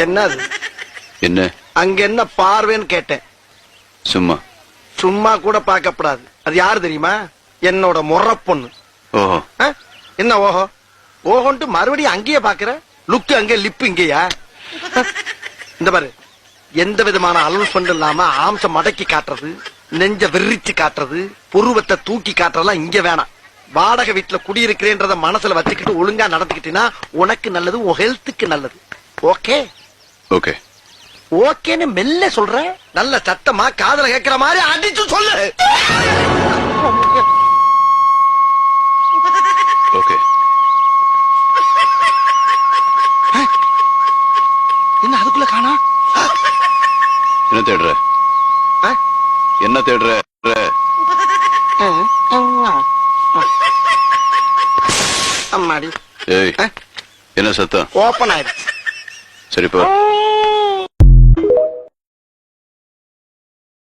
என்னது? என்ன? அங்க என்ன பார்வைன்னு கேட்டேன். சும்மா சும்மா கூட பார்க்கப்படாது. அது யாரு தெரியுமா? என்னோட முறை பொண்ணு. ஓஹோ. என்ன ஓஹோ ஓஹோன்ட்டு மறுபடியும் அங்கேயே பாக்குற? லுக்கு அங்கே லிப்பு இங்கேயா? இந்த பாரு, எந்த விதமான அலௌன்ஸ்மெண்ட் இல்லாம ஆம்ச மடக்கி காட்டுறது, நெஞ்ச விரிச்சு காட்டுறது, புருவத்தை தூக்கி காட்டுறதெல்லாம் இங்க வேணாம். வாடகை வீட்டுல குடியிருக்கிறேன்றத மனசுல வச்சுக்கிட்டு ஒழுங்கா நடந்துக்கிட்டீங்கன்னா உனக்கு நல்லது, உன் ஹெல்த்துக்கு நல்லது. ஓகே ஓகே ஓகேன்னு மெல்ல சொல்ற. நல்ல சத்தமா காதல கேட்கிற மாதிரி அடிச்சு சொல்லு. ஓகே. என்ன அதுக்குள்ள காணா? என்ன தேடுற? என்ன தேடுற? அம்மாடி. ஏய், என்ன சத்தம்? ஓபன் ஆயிடுச்சு. சரி போ.